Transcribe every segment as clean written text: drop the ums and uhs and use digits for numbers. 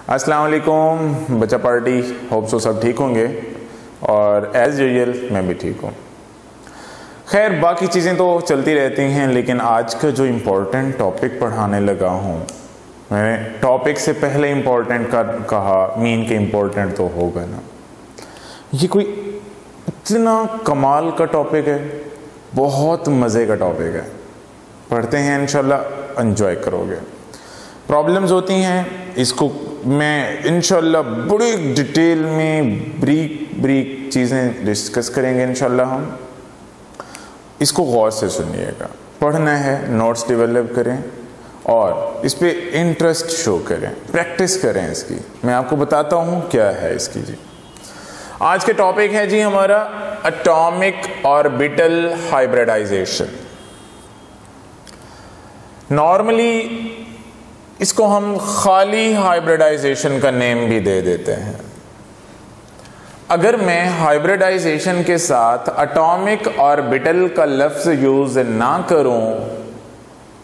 अस्सलाम वालेकुम बच्चा पार्टी, होप सो सब ठीक होंगे और एज़ यूजुअल मैं भी ठीक हूँ। खैर बाकी चीज़ें तो चलती रहती हैं, लेकिन आज का जो इम्पोर्टेंट टॉपिक पढ़ाने लगा हूँ, मैंने टॉपिक से पहले इम्पोर्टेंट का कहा, मीन के इम्पोर्टेंट तो होगा ना। ये कोई इतना कमाल का टॉपिक है, बहुत मज़े का टॉपिक है। पढ़ते हैं, इंशाल्लाह एंजॉय करोगे। प्रॉब्लम्स होती हैं, इसको मैं इंशाल्लाह बड़ी डिटेल में ब्रीक चीज़ें डिस्कस करेंगे। इंशाल्लाह हम इसको गौर से सुनिएगा। पढ़ना है, नोट्स डेवलप करें और इस पे इंटरेस्ट शो करें, प्रैक्टिस करें इसकी। मैं आपको बताता हूँ क्या है इसकी जी। आज के टॉपिक है जी हमारा एटॉमिक ऑर्बिटल हाइब्रिडाइजेशन। नॉर्मली इसको हम खाली हाइब्रिडाइजेशन का नेम भी दे देते हैं। अगर मैं हाइब्रिडाइजेशन के साथ एटॉमिक ऑर्बिटल का लफ्ज यूज ना करूं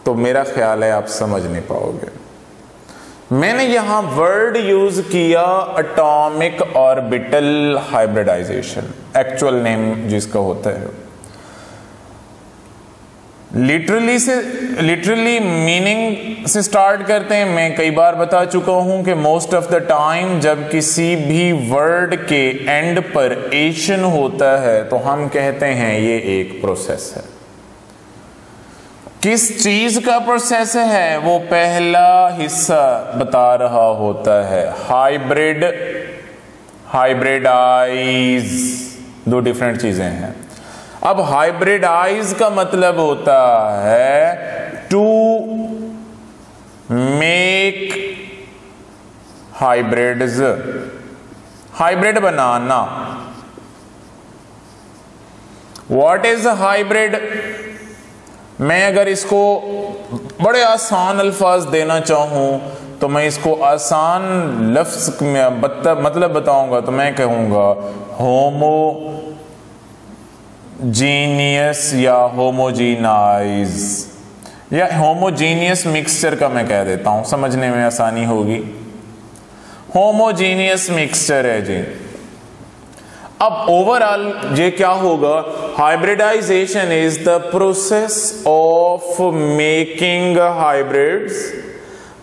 तो मेरा ख्याल है आप समझ नहीं पाओगे। मैंने यहां वर्ड यूज किया atomic orbital hybridization, actual name जिसका होता है। लिटरली मीनिंग से स्टार्ट करते हैं। मैं कई बार बता चुका हूं कि मोस्ट ऑफ द टाइम जब किसी भी वर्ड के एंड पर एशन होता है तो हम कहते हैं ये एक प्रोसेस है। किस चीज का प्रोसेस है वो पहला हिस्सा बता रहा होता है। हाइब्रिडाइज, दो डिफरेंट चीजें हैं। अब हाइब्रिडाइज का मतलब होता है टू मेक हाइब्रिड्स, हाइब्रिड बनाना। What is hybrid? मैं अगर इसको बड़े आसान अल्फाज देना चाहूं तो मैं इसको आसान लफ्ज में मतलब बताऊंगा तो मैं कहूंगा होमोजीनियस या होमोजीनाइज या होमोजीनियस मिक्सचर का मैं कह देता हूं, समझने में आसानी होगी। होमोजीनियस मिक्सचर है जी। अब ओवरऑल ये क्या होगा? Hybridization is the process of making hybrids.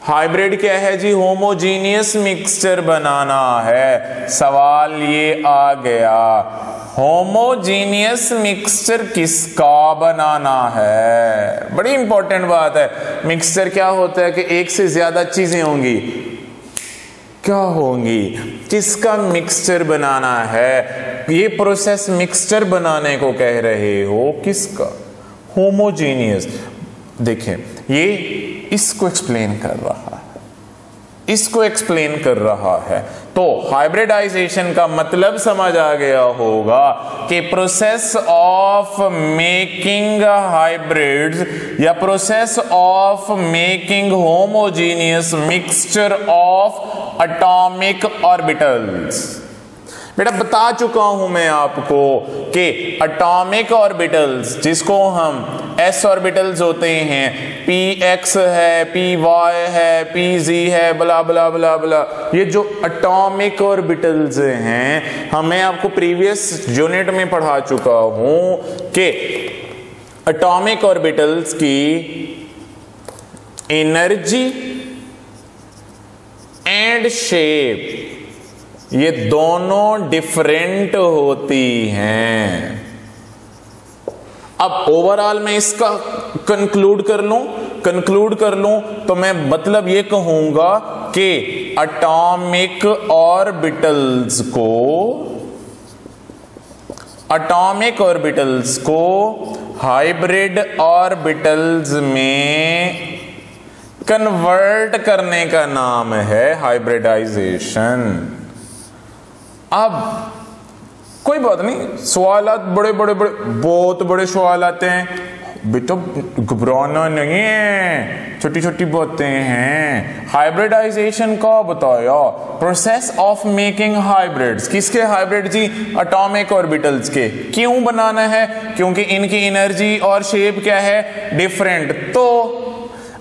Hybrid क्या है जी? होमोजीनियस मिक्सचर बनाना है। सवाल ये आ गया, होमोजीनियस मिक्सचर किसका बनाना है? बड़ी इंपॉर्टेंट बात है। मिक्सचर क्या होता है कि एक से ज्यादा चीजें होंगी, क्या होंगी, किसका मिक्सचर बनाना है? ये प्रोसेस मिक्सचर बनाने को कह रहे हो, किसका? होमोजीनियस। देखें, ये इसको एक्सप्लेन कर रहा है, इसको एक्सप्लेन कर रहा है। तो हाइब्रिडाइजेशन का मतलब समझ आ गया होगा कि प्रोसेस ऑफ मेकिंग हाइब्रिड्स या process of making homogeneous mixture of atomic orbitals. बेटा बता चुका हूं मैं आपको कि एटॉमिक ऑर्बिटल्स, जिसको हम एस ऑर्बिटल्स होते हैं, px है, py है, pz है, बला बला बला बला, ये जो एटॉमिक ऑर्बिटल्स हैं, मैं आपको प्रीवियस यूनिट में पढ़ा चुका हूं कि एटॉमिक ऑर्बिटल्स की एनर्जी एंड शेप ये दोनों डिफरेंट होती हैं। अब ओवरऑल मैं इसका कंक्लूड कर लूं तो मैं मतलब ये कहूंगा कि एटॉमिक ऑर्बिटल्स को हाइब्रिड ऑर्बिटल्स में कन्वर्ट करने का नाम है हाइब्रिडाइजेशन। अब कोई बात नहीं, सवालात बहुत बड़े सवाल आते हैं। बेटा घबराना नहीं है, छोटी छोटी बातें हैं। हाइब्रिडाइजेशन का बताया, प्रोसेस ऑफ मेकिंग हाइब्रिड्स। किसके हाइब्रिड जी? एटॉमिक ऑर्बिटल्स के। क्यों बनाना है? क्योंकि इनकी एनर्जी और शेप क्या है? डिफरेंट। तो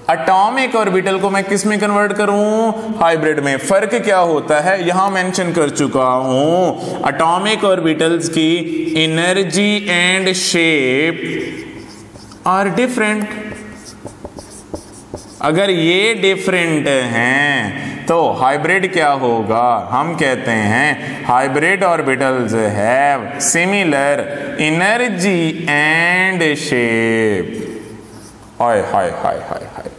एटॉमिक ऑर्बिटल को मैं किस में कन्वर्ट करूं? हाइब्रिड में। फर्क क्या होता है यहां मेंशन कर चुका हूं। एटॉमिक ऑर्बिटल्स की energy and shape are different. अगर ये डिफरेंट हैं तो हाइब्रिड क्या होगा? हम कहते हैं hybrid orbitals have similar energy and shape. हाय हाय हाय हाय हाय,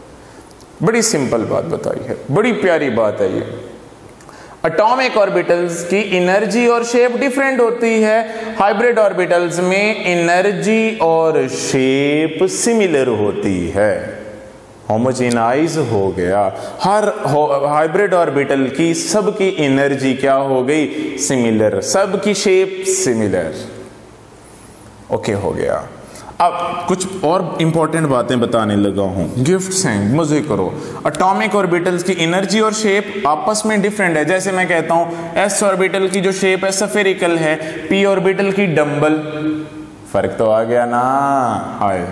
बड़ी सिंपल बात बताई है, बड़ी प्यारी बात है ये। एटॉमिक ऑर्बिटल्स की एनर्जी और शेप डिफरेंट होती है, हाइब्रिड ऑर्बिटल्स में एनर्जी और शेप सिमिलर होती है। होमोजेनाइज हो गया। हर हाइब्रिड ऑर्बिटल की सबकी एनर्जी क्या हो गई? सिमिलर। सबकी शेप सिमिलर। ओके हो गया। अब कुछ और इंपॉर्टेंट बातें बताने लगा हूं। गिफ्ट्स हैं, मजे करो। एटॉमिक ऑर्बिटल्स की एनर्जी और शेप आपस में डिफरेंट है। जैसे मैं कहता हूं एस ऑर्बिटल की जो शेप है स्फेरिकल है, पी ऑर्बिटल की डंबल। फर्क तो आ गया ना? हाय।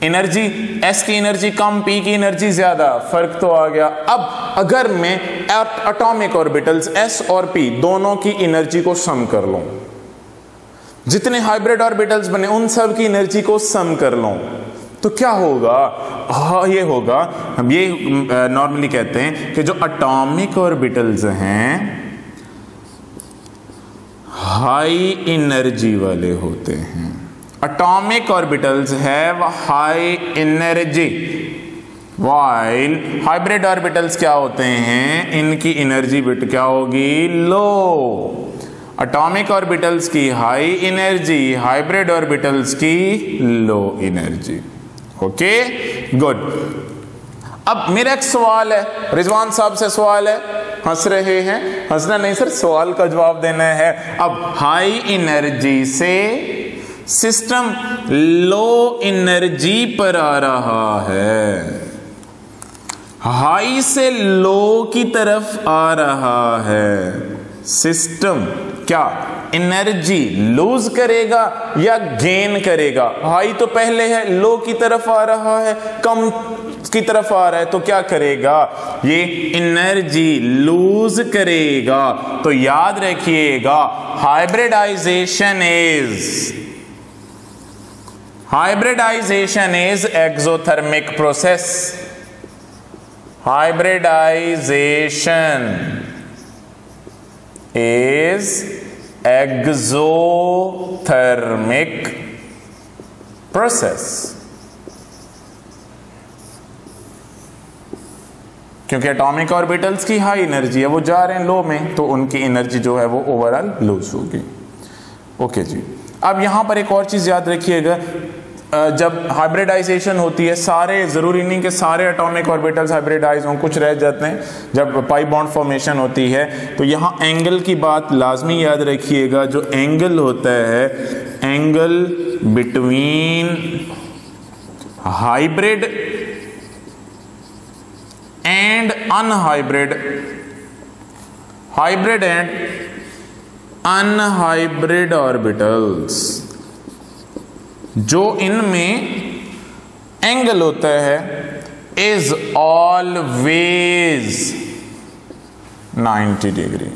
एनर्जी, एस की एनर्जी कम, पी की एनर्जी ज्यादा, फर्क तो आ गया। अब अगर मैं एटॉमिक ऑर्बिटल्स एस और पी दोनों की एनर्जी को सम कर लूं, जितने हाइब्रिड ऑर्बिटल्स बने उन सब की एनर्जी को सम कर लूं, तो क्या होगा? हाँ, ये होगा, हम ये नॉर्मली कहते हैं कि जो एटॉमिक ऑर्बिटल्स हैं हाई एनर्जी वाले होते हैं। Atomic orbitals have high energy, while hybrid orbitals क्या होते हैं? इनकी एनर्जी बिट क्या होगी? लो। Atomic orbitals की हाई एनर्जी, हाइब्रिड ऑर्बिटल्स की लो एनर्जी। Okay, good. अब मेरा एक सवाल है, रिजवान साहब से सवाल है। हंस रहे हैं? हंसना नहीं सर, सवाल का जवाब देना है। अब हाई एनर्जी से सिस्टम लो एनर्जी पर आ रहा है, हाई से लो की तरफ आ रहा है। सिस्टम क्या एनर्जी लूज करेगा या गेन करेगा? हाई तो पहले है, लो की तरफ आ रहा है, कम की तरफ आ रहा है, तो क्या करेगा? ये एनर्जी लूज करेगा। तो याद रखिएगा, hybridization is exothermic process. Hybridization is exothermic process. क्योंकि एटॉमिक ऑर्बिटल्स की हाई एनर्जी है, वो जा रहे हैं लो में, तो उनकी एनर्जी जो है वो ओवरऑल लूज होगी। ओके जी। अब यहां पर एक और चीज याद रखिएगा, जब हाइब्रिडाइजेशन होती है, सारे, जरूरी नहीं कि सारे एटॉमिक ऑर्बिटल्स हाइब्रिडाइज हों, कुछ रह जाते हैं। जब पाई बॉन्ड फॉर्मेशन होती है तो यहाँ एंगल की बात लाजमी याद रखिएगा। जो एंगल होता है, angle between hybrid and unhybrid, hybrid and unhybrid orbitals, जो इनमें एंगल होता है इज ऑलवेज 90 डिग्री।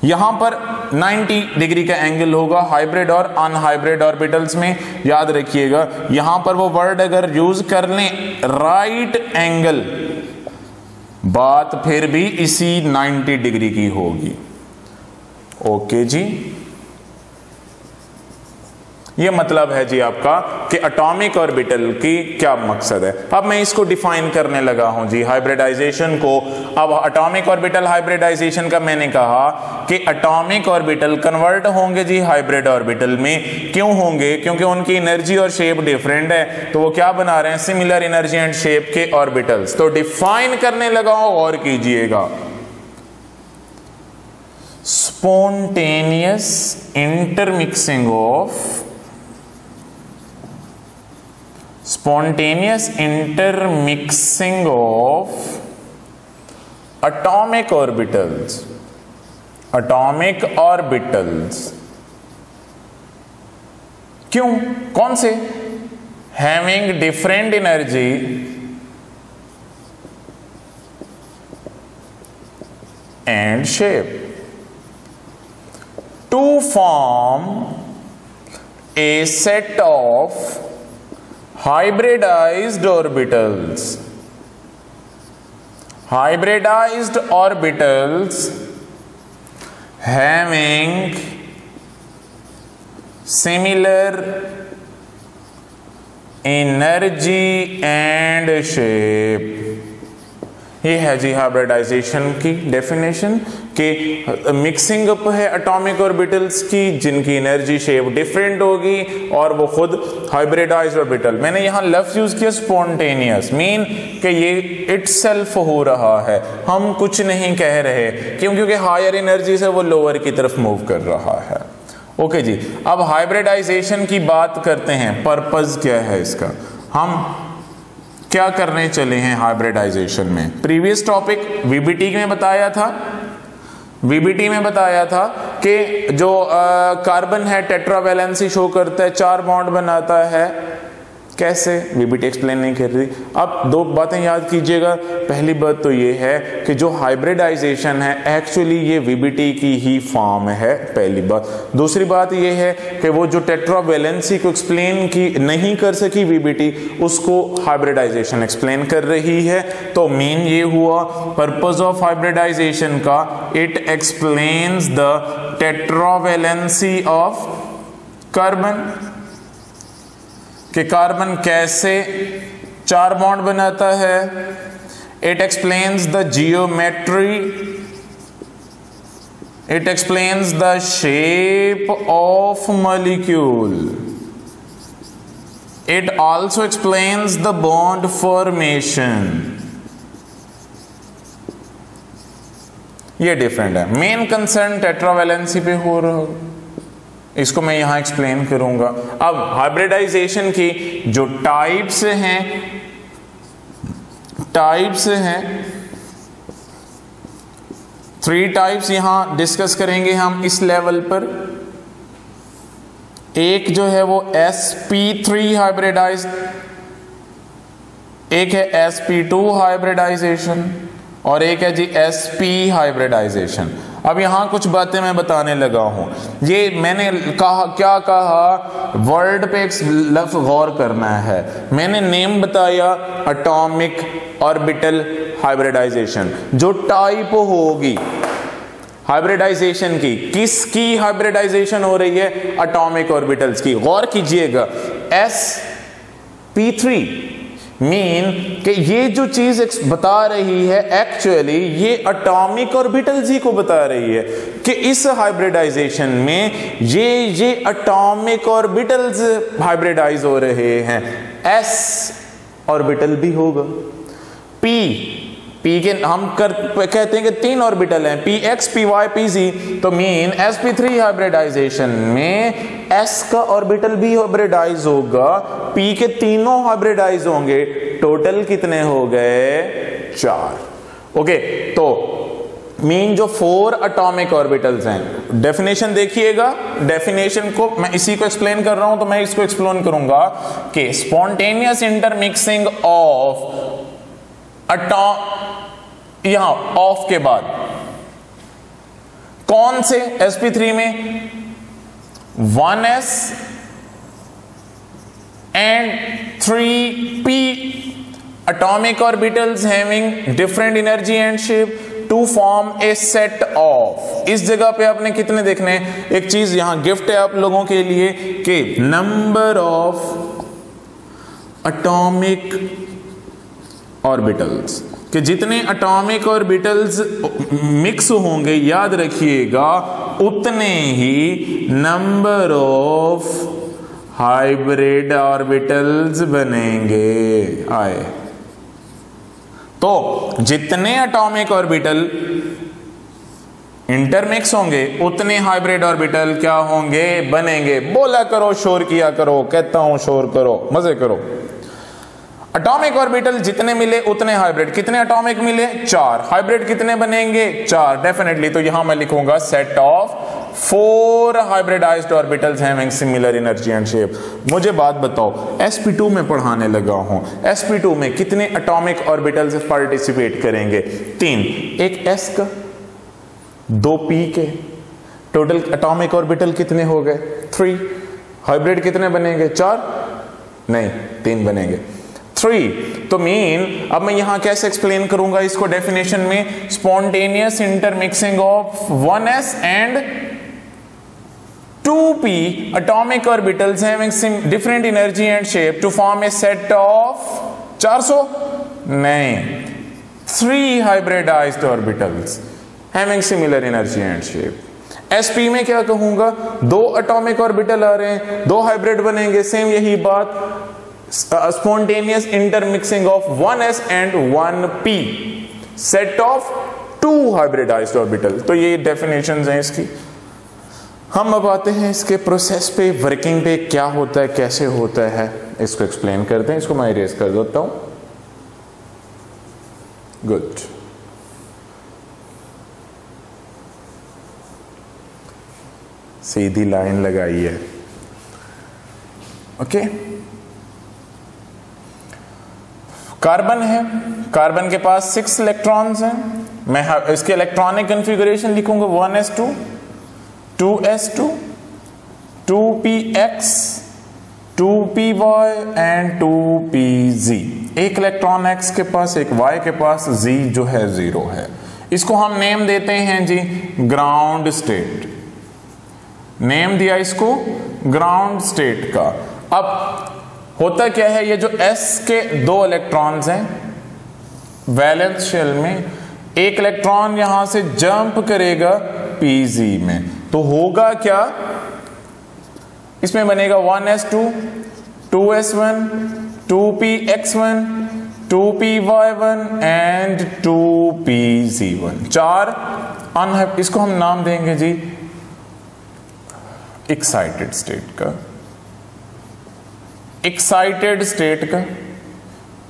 यहां पर 90 डिग्री का एंगल होगा हाइब्रिड और अनहाइब्रिड ऑर्बिटल्स में। याद रखिएगा, यहां पर वो वर्ड अगर यूज कर लें राइट एंगल, बात फिर भी इसी 90 डिग्री की होगी। ओके जी, ये मतलब है जी आपका कि एटॉमिक ऑर्बिटल की क्या मकसद है। अब मैं इसको डिफाइन करने लगा हूं जी, हाइब्रिडाइजेशन को। अब एटॉमिक ऑर्बिटल हाइब्रिडाइजेशन का मैंने कहा कि एटॉमिक ऑर्बिटल कन्वर्ट होंगे जी हाइब्रिड ऑर्बिटल में। क्यों होंगे? क्योंकि उनकी एनर्जी और शेप डिफरेंट है, तो वो क्या बना रहे हैं? सिमिलर एनर्जी एंड शेप के ऑर्बिटल्स। तो डिफाइन करने लगा हूं, और कीजिएगा। Spontaneous intermixing of atomic orbitals, क्यों? कौन से? having different energy and shape to form a set of hybridized orbitals. Hybridized orbitals having similar energy and shape. ये है जी हाइब्रिडाइजेशन की डेफिनेशन कि मिक्सिंग अप है एटॉमिक ऑर्बिटल्स की जिनकी एनर्जी शेप डिफरेंट होगी और वो खुद हाइब्रिडाइज्ड ऑर्बिटल। मैंने यहां लफ्ज यूज किया स्पॉन्टेनियस, मीन कि ये इटसेल्फ हो रहा है, हम कुछ नहीं कह रहे, क्योंकि हायर एनर्जी से वो लोअर की तरफ मूव कर रहा है। ओके जी, अब हाइब्रिडाइजेशन की बात करते हैं। पर्पस क्या है इसका, हम क्या करने चले हैं हाइब्रिडाइजेशन में। प्रीवियस टॉपिक वीबीटी में बताया था, वीबीटी में बताया था कि जो कार्बन है टेट्रावैलेंसी शो करता है, 4 बॉन्ड बनाता है। कैसे, वीबीटी एक्सप्लेन नहीं कर रही। अब 2 बातें याद कीजिएगा। पहली बात तो ये है कि जो हाइब्रिडाइजेशन है एक्चुअली ये वीबीटी की ही फॉर्म है, पहली बात। दूसरी बात ये है कि वो जो टेट्रावैलेंसी को एक्सप्लेन की नहीं कर सकी वीबीटी, उसको हाइब्रिडाइजेशन एक्सप्लेन कर रही है। तो मीन ये हुआ पर्पस ऑफ हाइब्रिडाइजेशन का, it explains the tetravalency of carbon, कि कार्बन कैसे 4 बॉन्ड बनाता है। It explains the geometry, it explains the shape of molecule, it also explains the bond formation. ये डिफरेंट है। मेन कंसर्न टेट्रावैलेंसी पे हो रहा हो, इसको मैं यहां एक्सप्लेन करूंगा। अब हाइब्रिडाइजेशन की जो टाइप्स हैं 3 टाइप्स यहां डिस्कस करेंगे हम इस लेवल पर। एक जो है वो sp3 हाइब्रिडाइज, एक है sp2 हाइब्रिडाइजेशन और एक है जी sp हाइब्रिडाइजेशन। अब यहां कुछ बातें मैं बताने लगा हूं। ये मैंने कहा, क्या कहा, वर्ड पे एक लफ्ज गौर करना है। मैंने नेम बताया एटॉमिक ऑर्बिटल हाइब्रिडाइजेशन। जो टाइप होगी हाइब्रिडाइजेशन की, किसकी हाइब्रिडाइजेशन हो रही है, एटॉमिक ऑर्बिटल्स की। गौर कीजिएगा, sp3 मीन कि ये जो चीज बता रही है एक्चुअली ये एटॉमिक ऑर्बिटल्स ही को बता रही है कि इस हाइब्रिडाइजेशन में ये एटॉमिक ऑर्बिटल्स हाइब्रिडाइज हो रहे हैं। s ऑर्बिटल भी होगा, p के हम कहते हैं कि 3 ऑर्बिटल हैं, px py pz, तो मीन sp3 हाइब्रिडाइजेशन में s का ऑर्बिटल भी हाइब्रिडाइज होगा, p के तीनों हाइब्रिडाइज होंगे। टोटल कितने हो गए, 4। ओके, तो मीन जो 4 एटॉमिक ऑर्बिटल्स हैं। डेफिनेशन देखिएगा, डेफिनेशन को मैं इसी को एक्सप्लेन कर रहा हूं तो मैं इसको एक्सप्लेन करूंगा कि स्पॉन्टेनियस इंटरमिक्सिंग ऑफ यहां ऑफ के बाद कौन से sp3 में 1s and 3p atomic orbitals having different energy and shape to form a set of। इस जगह पे आपने कितने देखने हैं, एक चीज यहां गिफ्ट है आप लोगों के लिए कि नंबर ऑफ एटॉमिक ऑर्बिटल्स, कि जितने एटॉमिक ऑर्बिटल्स मिक्स होंगे याद रखिएगा उतने ही नंबर ऑफ हाइब्रिड ऑर्बिटल्स बनेंगे। आए तो जितने एटॉमिक ऑर्बिटल इंटरमिक्स होंगे उतने हाइब्रिड ऑर्बिटल क्या होंगे, बनेंगे। बोला करो, शोर किया करो, कहता हूं शोर करो, मजे करो। एटॉमिक ऑर्बिटल जितने मिले उतने हाइब्रिड, कितने एटॉमिक मिले 4, हाइब्रिड कितने बनेंगे 4 डेफिनेटली। तो यहां मैं लिखूंगा set of 4 hybridized orbitals having similar energy and shape. मुझे बात बताओ, sp2 में पढ़ाने लगा हूं, sp2 में कितने एटॉमिक ऑर्बिटल्स पार्टिसिपेट करेंगे 3, एक s का 2 p के, टोटल एटॉमिक ऑर्बिटल कितने हो गए 3, हाइब्रिड कितने बनेंगे 4 नहीं 3 बनेंगे 3। तो मीन अब मैं यहां कैसे एक्सप्लेन करूंगा इसको डेफिनेशन में, spontaneous intermixing of 1s and 2p atomic orbitals having different energy and shape to form a set of 400 नहीं 3 hybridized orbitals having similar energy and shape। sp में क्या कहूंगा, 2 एटॉमिक ऑर्बिटल आ रहे हैं, 2 हाइब्रिड बनेंगे, सेम यही बात, spontaneous intermixing of 1s and 1p set of 2 hybridised orbital. तो ये डेफिनेशंस हैं इसकी। हम अब आते हैं इसके प्रोसेस पे, वर्किंग पे, क्या होता है कैसे होता है इसको एक्सप्लेन करते हैं। इसको मैं इरेज कर देता हूं, गुड। सीधी लाइन लगाई है, ओके। कार्बन है, कार्बन के पास 6 इलेक्ट्रॉन्स हैं, मैं इसके इलेक्ट्रॉनिक कॉन्फ़िगरेशन लिखूंगा 1s2 2s2 2px 2py and 2pz। एक इलेक्ट्रॉन x के पास, एक y के पास, z जो है 0 है। इसको हम नेम देते हैं जी ग्राउंड स्टेट, नेम दिया इसको ग्राउंड स्टेट का। अब होता क्या है, ये जो s के 2 इलेक्ट्रॉन्स हैं वैलेंस शेल में, एक इलेक्ट्रॉन यहां से जंप करेगा pz में, तो होगा क्या, इसमें बनेगा 1s2 2s1 2px1 2py1 and 2pz1। 4 unhappy, इसको हम नाम देंगे जी एक्साइटेड स्टेट का। एक्साइटेड स्टेट का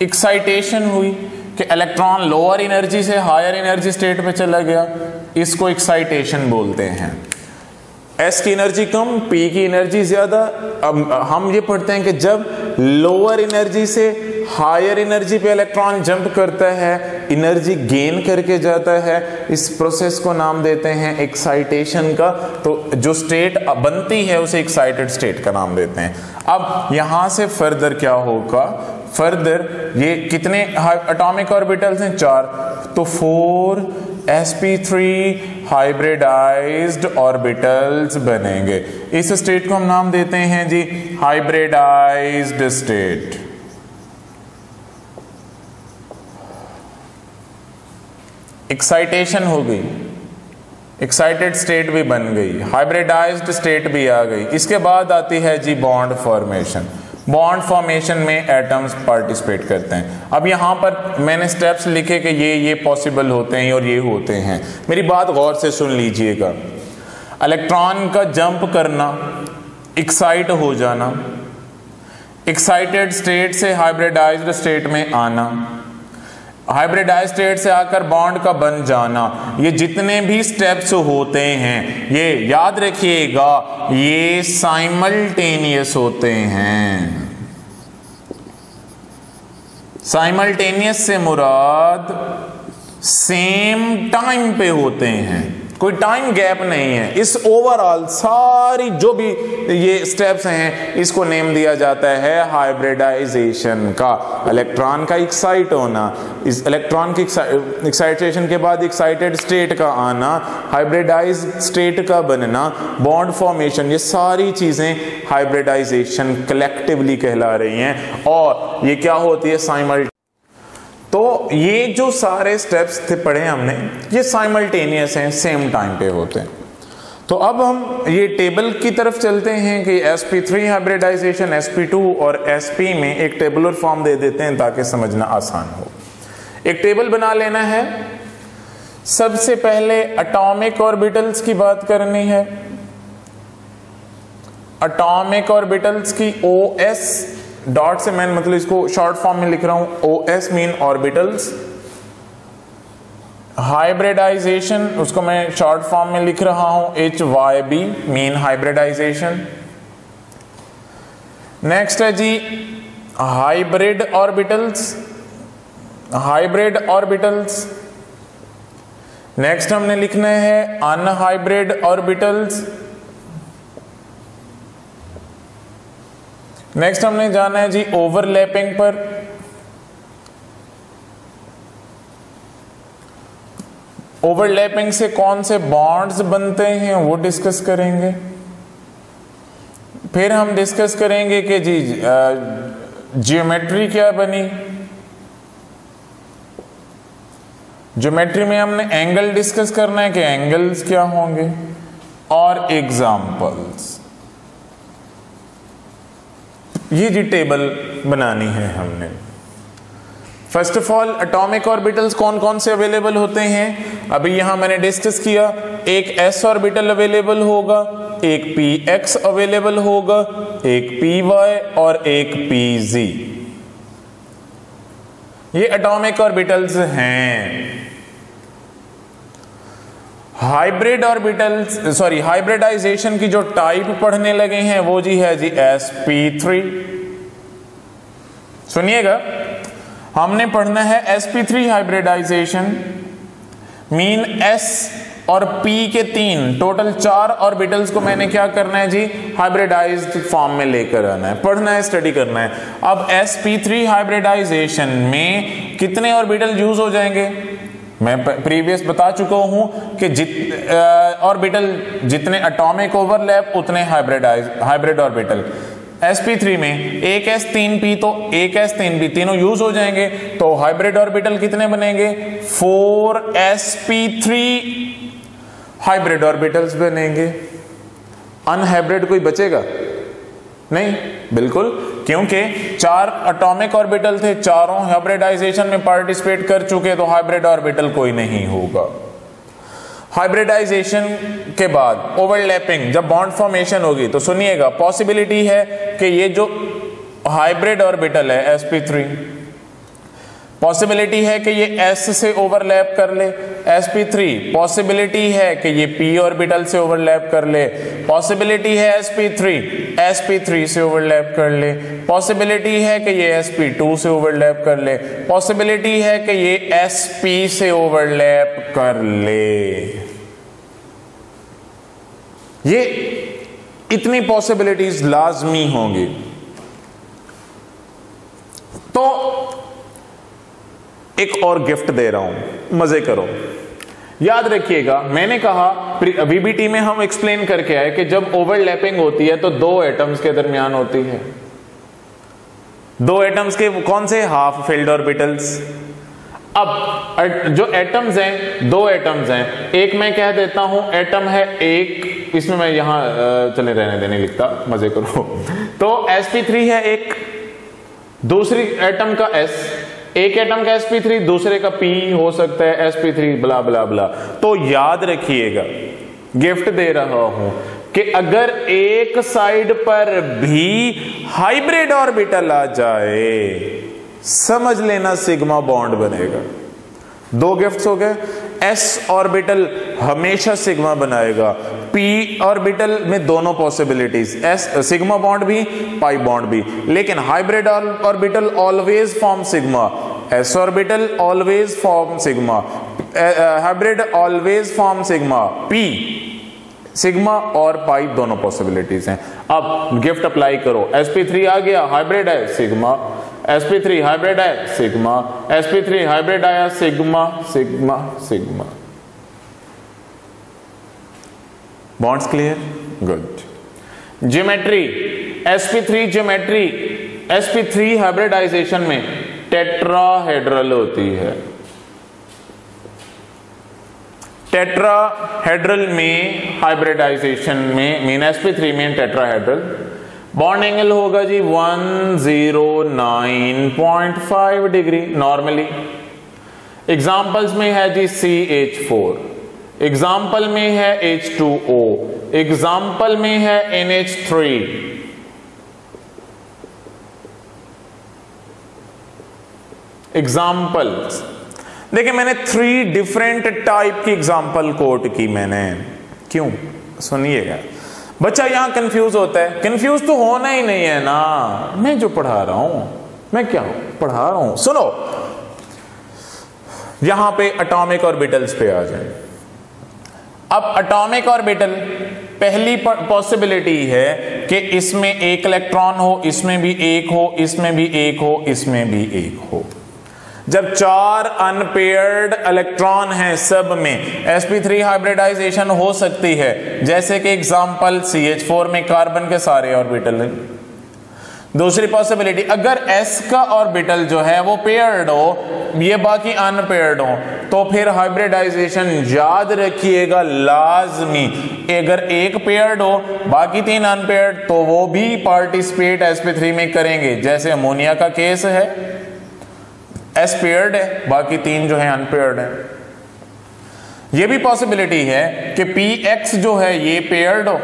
एक्साइटेशन हुई कि इलेक्ट्रॉन लोअर एनर्जी से हायर एनर्जी स्टेट पे चला गया, इसको एक्साइटेशन बोलते हैं। S की एनर्जी कम, P की एनर्जी ज्यादा। अब हम ये पढ़ते हैं कि जब लोअर एनर्जी से हायर एनर्जी पे इलेक्ट्रॉन जंप करता है, एनर्जी गेन करके जाता है, इस प्रोसेस को नाम देते हैं एक्साइटेशन का। तो जो स्टेट बनती है उसे एक्साइटेड स्टेट का नाम देते हैं। अब यहां से फर्दर क्या होगा, फर्दर ये कितने एटॉमिक ऑर्बिटल्स हैं 4, तो 4 sp3 हाइब्रिडाइज्ड ऑर्बिटल्स बनेंगे। इस स्टेट को हम नाम देते हैं जी हाइब्रिडाइज्ड स्टेट। एक्साइटेशन हो गई, एक्साइटेड स्टेट भी बन गई, हाइब्रिडाइज्ड स्टेट भी आ गई। इसके बाद आती है जी बॉन्ड फॉर्मेशन। बॉन्ड फॉर्मेशन में एटम्स पार्टिसिपेट करते हैं। अब यहां पर मैंने स्टेप्स लिखे कि ये पॉसिबल होते हैं और ये होते हैं। मेरी बात गौर से सुन लीजिएगा। इलेक्ट्रॉन का जंप करना, एक्साइट हो जाना, एक्साइटेड स्टेट से हाइब्रिडाइज्ड स्टेट में आना, हाइब्रिडाइज्ड स्टेट से आकर बॉन्ड का बन जाना, ये जितने भी स्टेप्स होते हैं ये याद रखिएगा ये साइमल्टेनियस होते हैं। साइमल्टेनियस से मुराद सेम टाइम पे होते हैं, कोई टाइम गैप नहीं है। इस ओवरऑल सारी जो भी ये स्टेप्स हैं इसको नेम दिया जाता है हाइब्रिडाइजेशन का। इलेक्ट्रॉन का एक्साइट होना, इस इलेक्ट्रॉन की एक्साइटेशन के बाद एक्साइटेड स्टेट का आना, हाइब्रिडाइज्ड स्टेट का बनना, बॉन्ड फॉर्मेशन, ये सारी चीजें हाइब्रिडाइजेशन कलेक्टिवली कहला रही हैं। और ये क्या होती है साइमल्टेनियस। तो ये जो सारे स्टेप्स थे पढ़े हमने, ये साइमल्टेनियस हैं, सेम टाइम पे होते हैं। तो अब हम ये टेबल की तरफ चलते हैं कि sp3 हाइब्रिडाइजेशन, sp2 और sp में एक टेबुलर फॉर्म दे देते हैं ताकि समझना आसान हो। एक टेबल बना लेना है। सबसे पहले एटॉमिक ऑर्बिटल्स की बात करनी है। एटॉमिक ऑर्बिटल्स की OS डॉट से मैं मतलब इसको शॉर्ट फॉर्म में लिख रहा हूं, OS मीन ऑर्बिटल्स। हाइब्रिडाइजेशन उसको मैं शॉर्ट फॉर्म में लिख रहा हूं HYB मीन हाइब्रिडाइजेशन। नेक्स्ट है जी hybrid orbitals, hybrid orbitals. Next हमने लिखना है अनहाइब्रिड ऑर्बिटल्स। नेक्स्ट हमने जाना है जी ओवरलैपिंग पर। ओवरलैपिंग से कौन से बॉन्ड्स बनते हैं वो डिस्कस करेंगे। फिर हम डिस्कस करेंगे कि जी ज्योमेट्री क्या बनी। ज्योमेट्री में हमने एंगल डिस्कस करना है कि एंगल्स क्या होंगे, और एग्जाम्पल्स। ये जी टेबल बनानी है हमने। First of all atomic orbitals कौन कौन से अवेलेबल होते हैं, अभी यहां मैंने डिस्कस किया। एक s ऑर्बिटल अवेलेबल होगा, एक px अवेलेबल होगा, एक py और एक pz। ये एटॉमिक ऑर्बिटल्स हैं। हाइब्रिड ऑर्बिटल्स सॉरी हाइब्रिडाइजेशन की जो टाइप पढ़ने लगे हैं वो जी है जी sp3। सुनिएगा, हमने पढ़ना है sp3 हाइब्रिडाइजेशन मीन s और p के 3 टोटल 4 ऑर्बिटल्स को मैंने क्या करना है जी हाइब्रिडाइज्ड फॉर्म में लेकर आना है, पढ़ना है, स्टडी करना है। अब sp3 हाइब्रिडाइजेशन में कितने ऑर्बिटल यूज हो जाएंगे, मैं प्रीवियस बता चुका हूं कि ऑर्बिटल जितने एटॉमिक ओवरलैप उतने हाइब्रिड ऑर्बिटल। sp3 में एक s 3 p तो एक s 3 p तीनों यूज हो जाएंगे, तो हाइब्रिड ऑर्बिटल कितने बनेंगे 4 sp3 हाइब्रिड ऑर्बिटल्स बनेंगे। अनहाइब्रिड कोई बचेगा नहीं, बिल्कुल, क्योंकि 4 एटॉमिक ऑर्बिटल थे, चारों हाइब्रिडाइजेशन में पार्टिसिपेट कर चुके, तो हाइब्रिड ऑर्बिटल कोई नहीं होगा। हाइब्रिडाइजेशन के बाद ओवरलैपिंग, जब बॉन्ड फॉर्मेशन होगी तो सुनिएगा, पॉसिबिलिटी है कि ये जो हाइब्रिड ऑर्बिटल है sp3, पॉसिबिलिटी है कि ये s से ओवरलैप कर ले, sp3 पॉसिबिलिटी है कि ये p ऑर्बिटल से ओवरलैप कर ले, पॉसिबिलिटी है sp3 से ओवरलैप कर ले, पॉसिबिलिटी है कि ये sp2 से ओवरलैप कर ले, पॉसिबिलिटी है कि ये sp से ओवरलैप कर ले। ये इतनी पॉसिबिलिटीज लाजमी होंगी। तो एक और गिफ्ट दे रहा हूं, मजे करो। याद रखिएगा, मैंने कहा वीबीटी में हम एक्सप्लेन करके आए कि जब ओवरलैपिंग होती है तो 2 एटम्स के दरमियान होती है। 2 एटम्स के कौन से, हाफ फिल्ड ऑर्बिटल्स। अब जो एटम्स हैं, 2 एटम्स हैं, एक मैं कह देता हूं एटम है एक, इसमें मैं यहां चले रहने देने लिखता, मजे करो। तो sp3 है एक, दूसरी एटम का s, एक एटम का sp3 दूसरे का p हो सकता है sp3 ब्ला ब्ला ब्ला। तो याद रखिएगा, गिफ्ट दे रहा हूं कि अगर एक साइड पर भी हाइब्रिड ऑर्बिटल आ जाए, समझ लेना सिग्मा बॉन्ड बनेगा। 2 गिफ्ट्स हो गए। s ऑर्बिटल हमेशा सिग्मा बनाएगा, p ऑर्बिटल में दोनों पॉसिबिलिटीज, s सिग्मा बॉन्ड भी, पाई बॉन्ड भी, लेकिन hybrid orbital always form sigma, s orbital always form sigma, hybrid always form sigma, p sigma और पाई दोनों पॉसिबिलिटीज हैं। अब गिफ्ट अप्लाई करो, sp3 आ गया, हाइब्रिड है सिग्मा, sp3 हाइब्रिड है सिग्मा, sp3 हाइब्रिड आया sigma sigma sigma. Bonds clear, good. Geometry, sp3 geometry, sp3 hybridization में टेट्राहेड्रल होती है। टेट्राहेड्रल में हाइब्रिडाइजेशन में मीन sp3 में टेट्राहेड्रल, बॉन्ड एंगल होगा जी 109.5 डिग्री नॉर्मली। एग्जाम्पल्स में है जी CH4, एग्जाम्पल में है H2O, एग्जाम्पल में है NH3। एग्जाम्पल्स देखिए, मैंने 3 डिफरेंट टाइप की एग्जाम्पल कोट की मैंने। क्यों? सुनिएगा, बच्चा यहां कंफ्यूज होता है। कंफ्यूज तो होना ही नहीं है ना, मैं जो पढ़ा रहा हूं, मैं क्या पढ़ा रहा हूं। सुनो, यहां पे एटॉमिक ऑर्बिटल्स पे आ जाए। अब एटॉमिक ऑर्बिटल, पहली पॉसिबिलिटी है कि इसमें एक इलेक्ट्रॉन हो, इसमें भी एक हो, इसमें भी एक हो, इसमें भी एक हो। जब 4 अनपेयर्ड इलेक्ट्रॉन हैं सब में, sp3 हाइब्रिडाइजेशन हो सकती है। जैसे कि एग्जांपल CH4 में कार्बन के सारे ऑर्बिटल हैं। दूसरी पॉसिबिलिटी, अगर s का ऑर्बिटल जो है वो पेयर्ड हो, ये बाकी अनपेयर्ड हो, तो फिर हाइब्रिडाइजेशन याद रखिएगा लाजमी, अगर एक पेयर्ड हो बाकी 3 अनपेयर्ड, तो वो भी पार्टिसिपेट sp3 में करेंगे। जैसे अमोनिया का केस है, s पेयर्ड है, बाकी 3 जो है अनपेयर्ड है। ये भी पॉसिबिलिटी है कि px जो है ये पेयर्ड हो,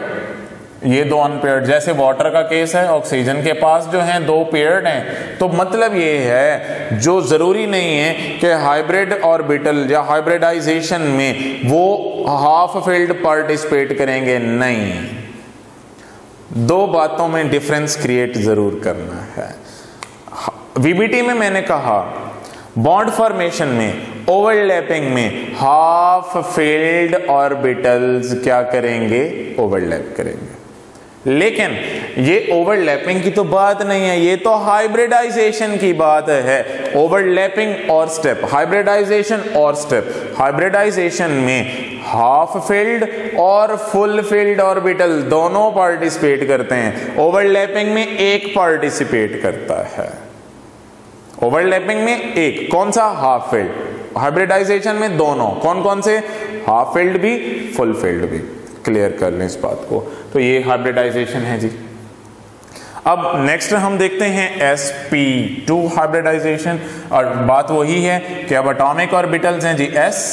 ये 2 अनपेयर्ड। जैसे वाटर का केस है, ऑक्सीजन के पास जो है 2 पेयर्ड हैं। तो मतलब ये है, जो जरूरी नहीं है कि हाइब्रिड ऑर्बिटल या हाइब्रिडाइजेशन में वो हाफ फील्ड पार्टिसिपेट करेंगे, नहीं। 2 बातों में डिफरेंस क्रिएट जरूर करना है। वीबीटी में मैंने कहा बॉन्ड फॉर्मेशन में, ओवरलैपिंग में हाफ फील्ड ऑर्बिटल्स क्या करेंगे? ओवरलैप करेंगे। लेकिन ये ओवरलैपिंग की तो बात नहीं है, ये तो हाइब्रिडाइजेशन की बात है। ओवरलैपिंग और स्टेप, हाइब्रिडाइजेशन और स्टेप। हाइब्रिडाइजेशन में हाफ फील्ड और फुल फील्ड ऑर्बिटल दोनों पार्टिसिपेट करते हैं। ओवरलैपिंग में एक पार्टिसिपेट करता है। ओवरलैपिंग में एक, कौन सा? Half field. हाइब्रिडाइजेशन में दोनों, कौन कौन से? हाफ फील्ड भी, फुल फील्ड भी। क्लियर कर लें इस बात को। तो ये हाइब्रिडाइजेशन है जी। अब नेक्स्ट हम देखते हैं sp2 हाइब्रिडाइजेशन, और बात वही है कि अब एटॉमिक ऑर्बिटल्स हैं जी s,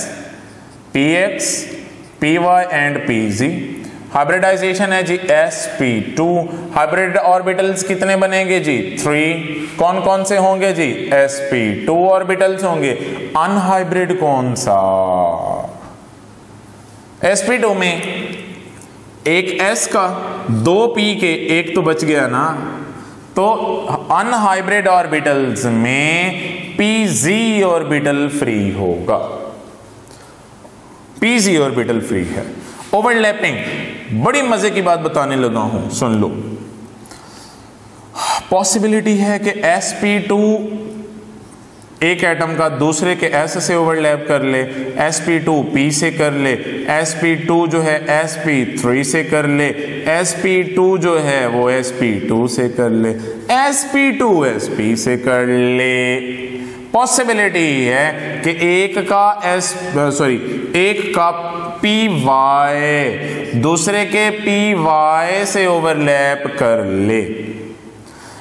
px, py and pz। Hybridization है जी sp2। हाइब्रिड ऑर्बिटल्स कितने बनेंगे जी? 3। कौन कौन से होंगे जी? sp2 ऑर्बिटल्स होंगे। अनहाइब्रिड कौन सा? sp2 में एक s का, 2 p के, एक तो बच गया ना। तो अनहाइब्रिड ऑर्बिटल्स में pz ऑर्बिटल फ्री होगा। pz ऑर्बिटल फ्री है। ओवरलैपिंग, बड़ी मजे की बात बताने लगा हूं, सुन लो। पॉसिबिलिटी है कि sp2 एक एटम का दूसरे के s से ओवरलैप कर ले, sp2 p से कर ले, sp2 जो है sp3 से कर ले, sp2 जो है वो sp2 से कर ले, sp2 sp से कर ले। पॉसिबिलिटी है कि एक का py दूसरे के py से ओवरलैप कर ले।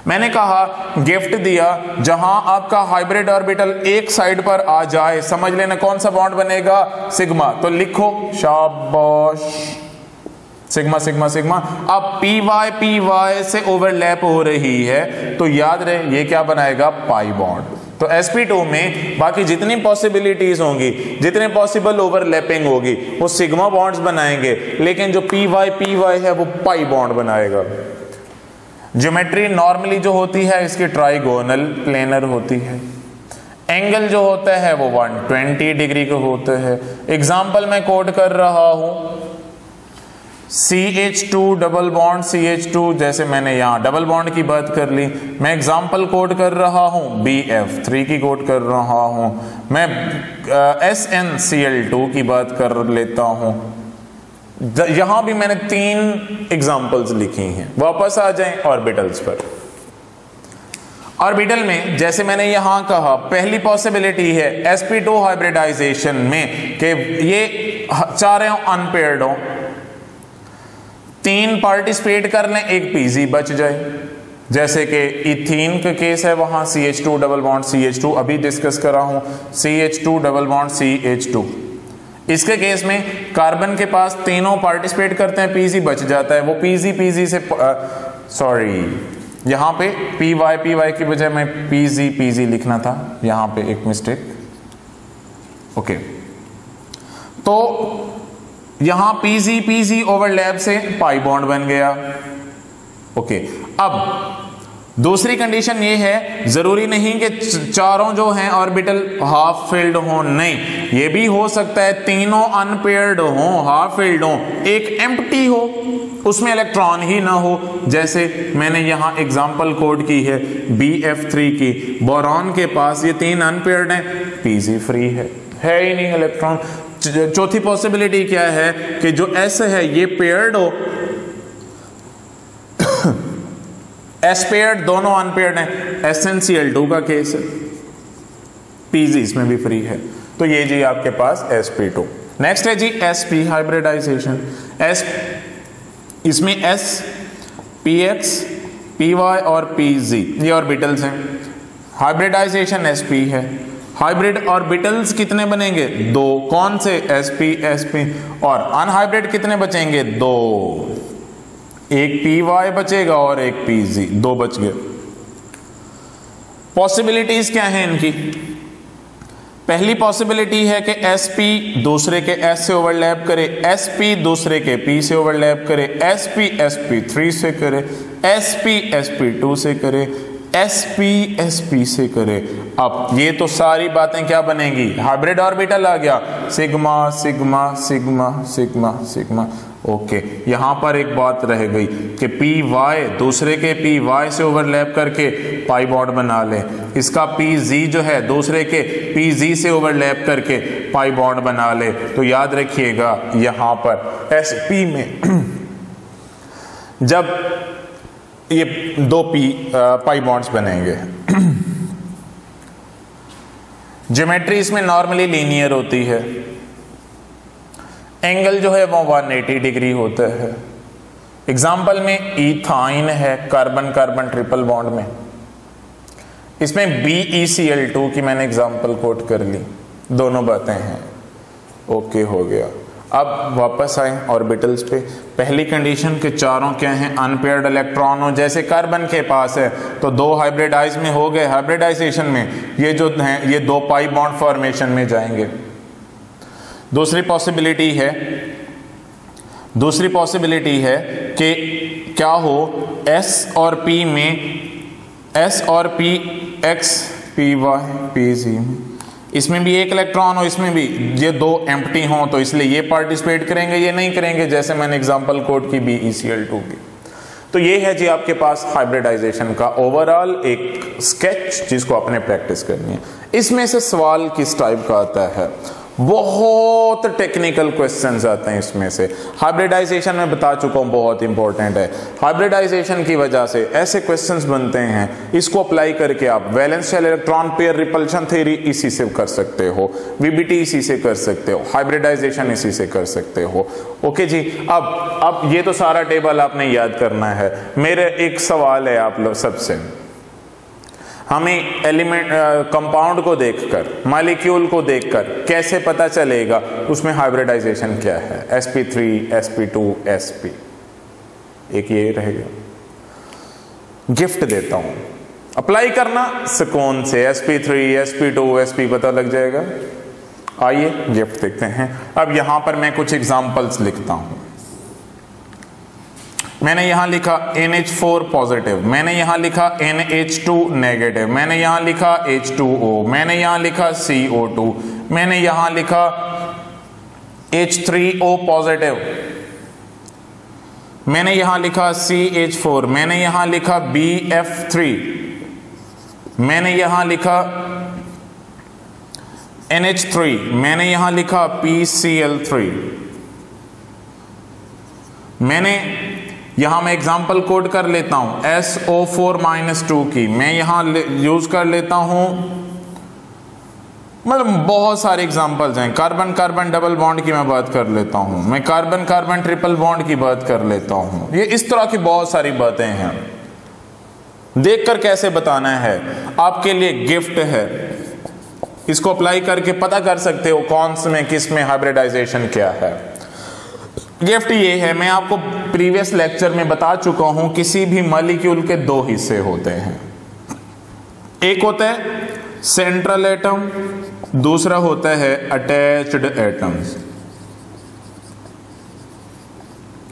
मैंने कहा गिफ्ट दिया, जहां आपका हाइब्रिड ऑर्बिटल एक साइड पर आ जाए, समझ लेना कौन सा बॉन्ड बनेगा? सिग्मा। तो लिखो, शाबाश, सिग्मा सिग्मा सिग्मा। अब py से ओवरलैप हो रही है, तो याद रहे ये क्या बनाएगा? Pi bond. तो sp2 में बाकी जितनी पॉसिबिलिटीज होंगी, जितने पॉसिबल ओवरलैपिंग होगी, वो सिग्मा बॉन्ड्स बनाएंगे, लेकिन जो py है वो पाई बॉन्ड बनाएगा। ज्योमेट्री नॉर्मली जो होती है इसकी ट्राइगोनल प्लेनर होती है। एंगल जो होता है वो 120 डिग्री का होता है। एग्जाम्पल मैं कोड कर रहा हूं, CH2 डबल बॉन्ड CH2, जैसे मैंने यहां डबल बॉन्ड की बात कर ली, मैं एग्जाम्पल कोड कर रहा हूं BF3 की कोड कर रहा हूं, मैं SnCl2 की बात कर लेता हूं। यहां भी मैंने 3 एग्जाम्पल्स लिखी हैं। वापस आ जाएं ऑर्बिटल्स पर। ऑर्बिटल में जैसे मैंने यहां कहा, पहली पॉसिबिलिटी है sp2 हाइब्रिडाइजेशन में कि ये चारों अनपेयर्ड हो, 3 पार्टिसिपेट कर लें, एक pz बच जाए। जैसे कि इथीन का केस है, वहां CH2 डबल बॉन्ड CH2 अभी डिस्कस कर रहा हूं, CH2 डबल बॉन्ड CH2। इसके केस में कार्बन के पास तीनों पार्टिसिपेट करते हैं, pz बच जाता है, वो pz से यहां पे पी वाई की बजाय मैं पीजी लिखना था, यहां पे एक मिस्टेक। ओके, तो यहां पीजी ओवरलैप से पाई बॉन्ड बन गया। ओके, अब दूसरी कंडीशन ये है, जरूरी नहीं कि चारों जो हैं ऑर्बिटल हाफ फिल्ड हो, नहीं, ये भी हो सकता है तीनों अनपेयर्ड हो, हाफ फिल्ड हो, एक एम्प्टी हो, उसमें इलेक्ट्रॉन ही ना हो। जैसे मैंने यहां एग्जांपल कोड की है BF3 की, बोरॉन के पास ये 3 अनपेयर्ड हैं, पीजी फ्री है ही नहीं इलेक्ट्रॉन। चौथी पॉसिबिलिटी क्या है कि जो S है ये पेयर्ड हो, S पेयर्ड, दोनों अनपेयर्ड हैं, SnCl2 का केस है, पीजी इसमें भी फ्री है। तो ये जी आपके पास sp2। नेक्स्ट है जी sp हाइब्रिडाइजेशन। इसमें S, px, py और pz ये ऑर्बिटल्स हैं। हाइब्रिडाइजेशन sp है। हाइब्रिड ऑर्बिटल्स कितने बनेंगे? 2। कौन से? sp और अनहाइब्रिड कितने बचेंगे? 2। एक py बचेगा और एक pz, 2 बच गए। पॉसिबिलिटीज क्या है इनकी? पहली पॉसिबिलिटी है कि sp दूसरे के s से ओवरलैप करे, sp दूसरे के p से ओवरलैप करे, sp sp3 से करे, sp sp2 से करे, sp sp से करे। अब ये तो सारी बातें क्या बनेंगी? हाइब्रिड ऑर्बिटल आ गया, sigma sigma sigma sigma sigma. Okay, यहां पर एक बात रह गई कि py दूसरे के py से ओवरलैप करके पाई बॉन्ड बना ले, इसका pz जो है दूसरे के pz से ओवरलैप करके पाई बॉन्ड बना ले। तो याद रखिएगा यहां पर sp में जब ये 2 पाई बॉन्ड्स बनेंगे, ज्योमेट्री इसमें नॉर्मली लीनियर होती है, एंगल जो है वो 180 डिग्री होता है। एग्जाम्पल में इथाइन है, कार्बन कार्बन ट्रिपल बॉन्ड में, इसमें BeCl2 की मैंने एग्जाम्पल कोट कर ली, दोनों बातें हैं। ओके हो गया। अब वापस आए ऑर्बिटल्स पे। पहली कंडीशन के चारों क्या हैं? अनपेयर्ड इलेक्ट्रॉन हो, जैसे कार्बन के पास है तो 2 हाइब्रिडाइज में हो गए, हाइब्रिडाइजेशन में ये जो हैं ये 2 पाई बॉन्ड फॉर्मेशन में जाएंगे। दूसरी पॉसिबिलिटी है कि क्या हो, S और P में, S और P x py pz, इसमें भी एक इलेक्ट्रॉन हो, इसमें भी, ये 2 एम्प्टी हों तो इसलिए ये पार्टिसिपेट करेंगे, ये नहीं करेंगे, जैसे मैंने एग्जांपल कोड की BeCl2 की। तो ये है जी आपके पास हाइब्रिडाइजेशन का ओवरऑल एक स्केच जिसको आपने प्रैक्टिस करनी है। इसमें से सवाल किस टाइप का आता है? बहुत टेक्निकल क्वेश्चंस आते हैं इसमें से। हाइब्रिडाइजेशन में बता चुका हूं बहुत इंपॉर्टेंट है। हाइब्रिडाइजेशन की वजह से ऐसे क्वेश्चंस बनते हैं, इसको अप्लाई करके आप valence shell electron pair repulsion theory इसी से कर सकते हो, VBT इसी से कर सकते हो, हाइब्रिडाइजेशन इसी से कर सकते हो। ओके जी, अब ये तो सारा टेबल आपने याद करना है। मेरे एक सवाल है आप लोग सबसे, हमें एलिमेंट कंपाउंड को देखकर, मॉलिक्यूल को देखकर कैसे पता चलेगा उसमें हाइब्रिडाइजेशन क्या है? sp3 sp2 sp। एक ये रहेगा। गिफ्ट देता हूं, अप्लाई करना सुकून से, sp3 sp2 sp पता लग जाएगा। आइए गिफ्ट देखते हैं। अब यहां पर मैं कुछ एग्जांपल्स लिखता हूं। मैंने यहां लिखा NH4 पॉजिटिव, मैंने यहां लिखा NH2 नेगेटिव, मैंने यहां लिखा H2O, मैंने यहां लिखा CO2, मैंने यहां लिखा H3O पॉजिटिव, मैंने यहां लिखा CH4, मैंने यहां लिखा BF3, मैंने यहां लिखा NH3, मैंने यहां लिखा PCl3, मैंने यहां मैं एग्जाम्पल कोड कर लेता हूं SO4-2 की, मैं यहां यूज कर लेता हूं, मतलब बहुत सारे एग्जाम्पल्स हैं। कार्बन कार्बन डबल बॉन्ड की मैं बात कर लेता हूं, मैं कार्बन कार्बन ट्रिपल बॉन्ड की बात कर लेता हूं। ये इस तरह की बहुत सारी बातें हैं, देखकर कैसे बताना है आपके लिए गिफ्ट है। इसको अप्लाई करके पता कर सकते हो कौन से में किस में हाइब्रिडाइजेशन क्या है। गिफ्ट ये है, मैं आपको प्रीवियस लेक्चर में बता चुका हूं, किसी भी मॉलिक्यूल के दो हिस्से होते हैं, एक होता है सेंट्रल एटम, दूसरा होता है अटैच्ड एटम्स।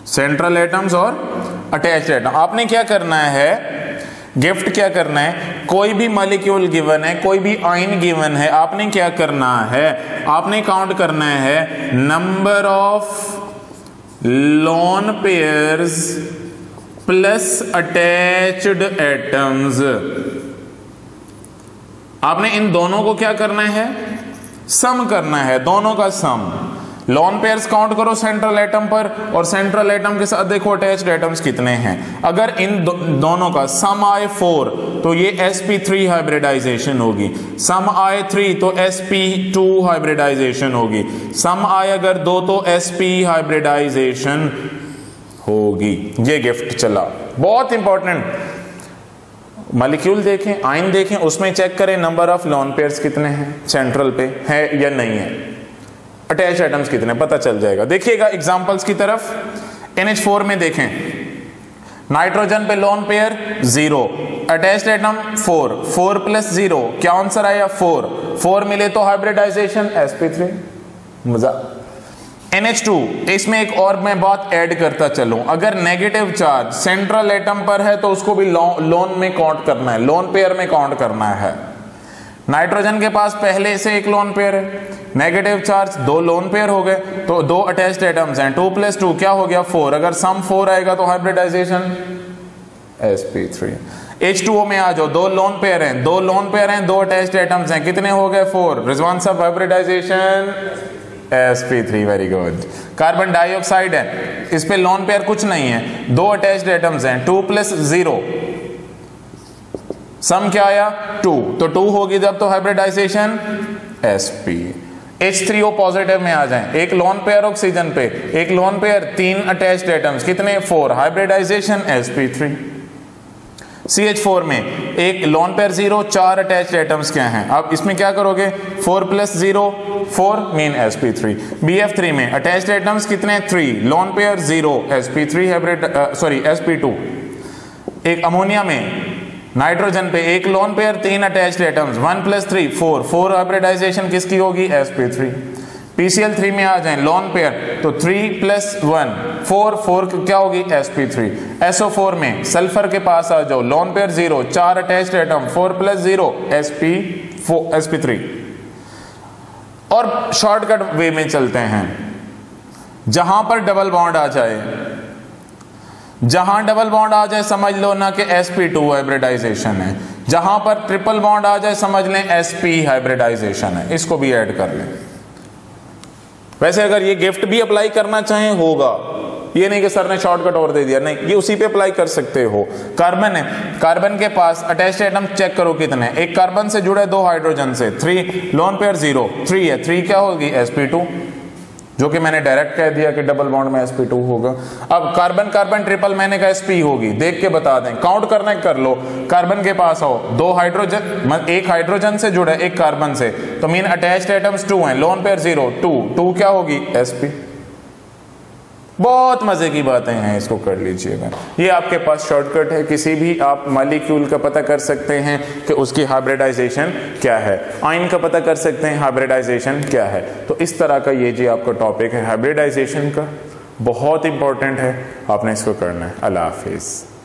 सेंट्रल एटम्स और अटैच्ड एटम। आपने क्या करना है, गिफ्ट क्या करना है, कोई भी मॉलिक्यूल गिवन है, कोई भी आयन गिवन है, आपने क्या करना है, आपने काउंट करना है number of lone pairs plus attached atoms. आपने इन दोनों को क्या करना है, सम करना है, दोनों का सम। लोन पेयर्स काउंट करो सेंट्रल एटम पर, और सेंट्रल एटम के साथ देखो अटैच्ड एटम्स कितने हैं। अगर इन दोनों का सम आए 4 तो ये sp3 हाइब्रिडाइजेशन होगी, सम आए 3 तो sp2 हाइब्रिडाइजेशन होगी, सम आए अगर 2 तो sp हाइब्रिडाइजेशन होगी। ये गिफ्ट चला, बहुत इंपॉर्टेंट। मॉलिक्यूल देखें, आयन देखें, उसमें चेक करें नंबर ऑफ लोन पेयर्स कितने हैं, सेंट्रल पे है या नहीं है, अटैच एटम्स कितने, पता चल जाएगा। देखिएगा एग्जांपल्स की तरफ। NH4 में देखें, नाइट्रोजन पे lone pair 0, attached atom 4, 4 plus 0 क्या आंसर आया 4, 4 मिले तो हाइब्रिडाइजेशन sp3। मजा। NH2, इसमें एक और मैं बात ऐड करता चलूं, अगर नेगेटिव चार्ज सेंट्रल एटम पर है तो उसको भी लोन में काउंट करना है, लोन पेयर में काउंट करना है। नाइट्रोजन के पास पहले से एक लोन पेयर है, नेगेटिव चार्ज 2 लोन पेयर हो गए, तो 2 अटैच्ड एटम्स हैं, 2 प्लस 2 क्या हो गया 4, अगर सम 4 आएगा तो हाइब्रिडाइजेशन sp3। H2O में आ जाओ, 2 लोन पेयर हैं, 2 लोन पेयर हैं, 2 अटैच्ड एटम्स हैं, कितने हो गए 4, रिजवान साहब hybridization sp3, very good. Carbon dioxide है, इस पे लोन पेयर कुछ नहीं है, 2 अटैच्ड एटम्स हैं, 2 प्लस 0 सम क्या आया 2, तो 2 होगी जब तो हाइब्रिडाइजेशन sp। H3O पॉजिटिव में आ जाएं, एक लोन पेयर ऑक्सीजन पे, एक लोन पेयर, 3 अटैच्ड एटम्स, कितने 4, हाइब्रिडाइजेशन sp3। CH4 में एक लोन पेयर 0, 4 अटैच्ड एटम्स क्या हैं, अब इसमें क्या करोगे 4 प्लस 0 4 मीन sp3। BF3 में अटैच्ड एटम्स कितने 3, लोन पेयर 0 sp3 sp2। एक अमोनिया में नाइट्रोजन पे एक lone pair 3 attached atoms, 1 plus 3 4, 4 hybridization किसकी होगी sp3। PCl3 में आ जाएं, लोन पेयर तो 3 प्लस 1 4, 4 क्या होगी sp3। SO4 में सल्फर के पास आ जाओ, lone pair 0, 4 attached atom, 4 plus 0 sp3। और शॉर्टकट वे में चलते हैं, जहां पर डबल बॉन्ड आ जाए, जहां डबल बॉन्ड आ जाए समझ लो ना कि sp2 हाइब्रिडाइजेशन है, जहां पर ट्रिपल बॉन्ड आ जाए समझ लें sp हाइब्रिडाइजेशन है, इसको भी ऐड कर लें। वैसे अगर ये गिफ्ट भी अप्लाई करना चाहें होगा, ये नहीं कि सर ने शॉर्टकट और दे दिया, नहीं, ये उसी पे अप्लाई कर सकते हो। कार्बन है, कार्बन के पास अटैच्ड एटम चेक करो कितने, एक कार्बन से जुड़े 2 हाइड्रोजन से, 3 लोन पेयर 0 3 है, 3 क्या होगी sp2, जो कि मैंने डायरेक्ट कह दिया कि डबल बॉन्ड में sp2 होगा। अब कार्बन कार्बन ट्रिपल मैंने कहा sp होगी, देख के बता दें, काउंट करना कर लो। कार्बन के पास आओ, 2 हाइड्रोजन, एक हाइड्रोजन से जुड़ा एक कार्बन से, तो मीन अटैच्ड एटम्स 2 हैं, लोन पेयर 0 2 क्या होगी sp। बहुत मजे की बातें हैं, इसको कर लीजिएगा। ये आपके पास शॉर्टकट है, किसी भी आप मॉलिक्यूल का पता कर सकते हैं कि उसकी हाइब्रिडाइजेशन क्या है, आयन का पता कर सकते हैं हाइब्रिडाइजेशन क्या है। तो इस तरह का ये जी आपका टॉपिक है हाइब्रिडाइजेशन का, बहुत इंपॉर्टेंट है, आपने इसको करना है। अल्लाह हाफिज़।